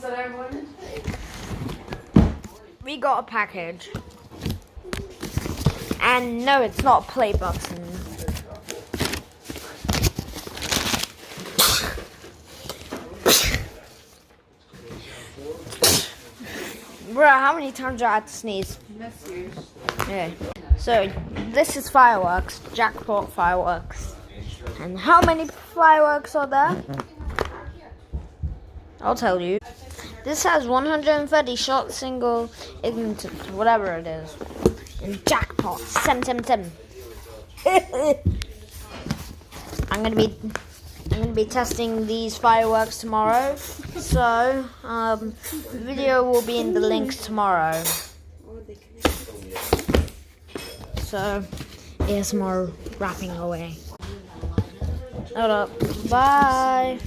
that I wanted. We got a package. And no, it's not a play button. Bro, how many times do I had to sneeze? Yeah. So, this is fireworks. Jackpot fireworks. And how many fireworks are there? I'll tell you. This has 130 shot, single, ignited, whatever it is. And jackpot, 777. I'm gonna be testing these fireworks tomorrow. So, video will be in the links tomorrow. So, ASMR wrapping away. Hold up. Bye.